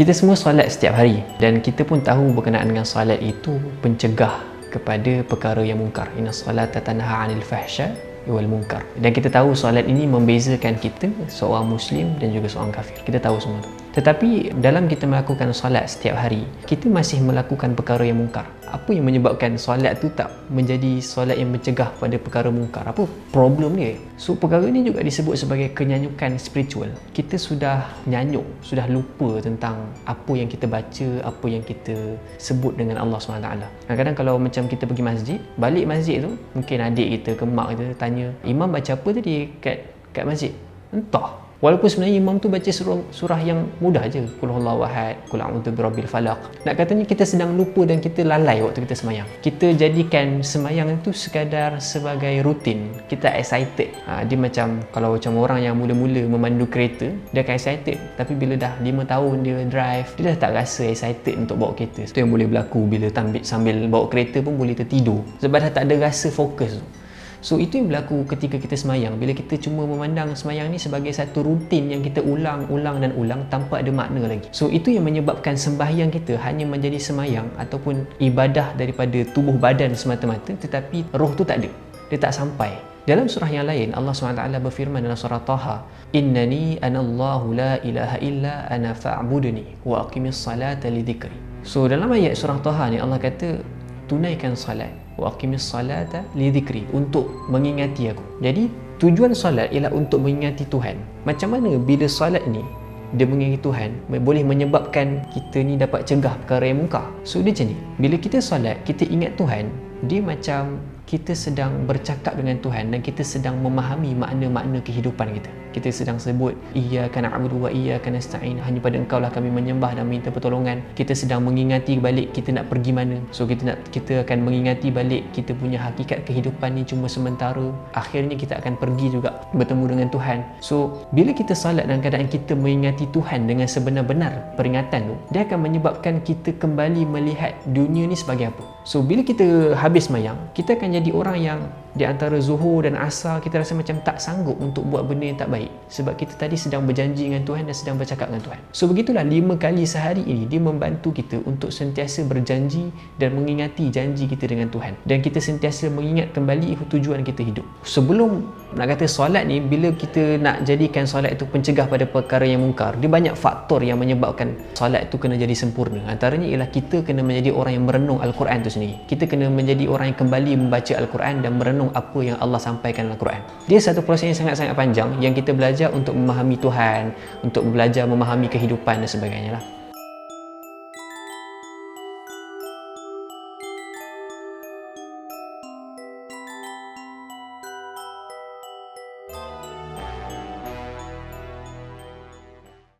Kita semua solat setiap hari dan kita pun tahu berkenaan dengan solat itu pencegah kepada perkara yang mungkar. Inna salata tanha 'anil fahsya wal munkar. Dan kita tahu solat ini membezakan kita, seorang muslim dan juga seorang kafir. Kita tahu semua tu. Tetapi dalam kita melakukan solat setiap hari, kita masih melakukan perkara yang mungkar. Apa yang menyebabkan solat tu tak menjadi solat yang mencegah pada perkara mungkar? Apa problem dia? So perkara ini juga disebut sebagai kenyanyukan spiritual. Kita sudah nyanyuk, sudah lupa tentang apa yang kita baca, apa yang kita sebut dengan Allah SWT. Kadang-kadang kalau macam kita pergi masjid, balik masjid tu, mungkin adik kita ke mak kita tanya, imam baca apa tadi kat masjid? Entah. Walaupun sebenarnya imam tu baca surah yang mudah je, Qul huwallahu ahad, Qul a'udzu birabbil falaq. Nak katanya kita sedang lupa dan kita lalai waktu kita semayang. Kita jadikan semayang itu sekadar sebagai rutin. Kita excited. Dia macam kalau macam orang yang mula-mula memandu kereta, dia akan excited. Tapi bila dah 5 tahun dia drive, dia dah tak rasa excited untuk bawa kereta. Itu yang boleh berlaku bila sambil bawa kereta pun boleh tertidur. Sebab dah tak ada rasa fokus tu. So itu yang berlaku ketika kita semayang. Bila kita cuma memandang semayang ni sebagai satu rutin yang kita ulang dan ulang tanpa ada makna lagi. So itu yang menyebabkan sembahyang kita hanya menjadi semayang ataupun ibadah daripada tubuh badan semata-mata, tetapi roh tu tak ada. Dia tak sampai. Dalam surah yang lain Allah SWT berfirman dalam surah Taha, Innani anallahu la ilaha illa ana fa'budni wa aqimis salata li dhikri. So dalam ayat surah Taha ni Allah kata tunaikan salat wa aqimis salata li dhikri, untuk mengingati aku. Jadi tujuan solat ialah untuk mengingati Tuhan. Macam mana bila solat ni dia mengingati Tuhan boleh menyebabkan kita ni dapat cegah perkara yang mungkar? So dia macam ni, bila kita solat kita ingat Tuhan, dia macam kita sedang bercakap dengan Tuhan dan kita sedang memahami makna-makna kehidupan kita. Kita sedang sebut iyyaka na'budu wa iyyaka nasta'in, hanya pada Engkau lah kami menyembah dan minta pertolongan. Kita sedang mengingati balik kita nak pergi mana. So kita akan mengingati balik kita punya hakikat kehidupan ni cuma sementara. Akhirnya kita akan pergi juga bertemu dengan Tuhan. So bila kita salat dalam keadaan kita mengingati Tuhan dengan sebenar-benar peringatan tu, dia akan menyebabkan kita kembali melihat dunia ni sebagai apa. So bila kita habis mayang, kita akan jadi orang yang di antara zuhur dan asar kita rasa macam tak sanggup untuk buat benda yang tak baik, sebab kita tadi sedang berjanji dengan Tuhan dan sedang bercakap dengan Tuhan. So begitulah 5 kali sehari ini dia membantu kita untuk sentiasa berjanji dan mengingati janji kita dengan Tuhan, dan kita sentiasa mengingat kembali tujuan kita hidup. Sebelum nak kata solat ni, bila kita nak jadikan solat itu pencegah pada perkara yang mungkar, dia banyak faktor yang menyebabkan solat itu kena jadi sempurna. Antaranya ialah kita kena menjadi orang yang merenung Al-Quran itu sendiri. Kita kena menjadi orang yang kembali membaca Al-Quran dan merenung apa yang Allah sampaikan dalam Al-Quran. Dia satu proses yang sangat-sangat panjang yang kita belajar untuk memahami Tuhan, untuk belajar memahami kehidupan dan sebagainya lah.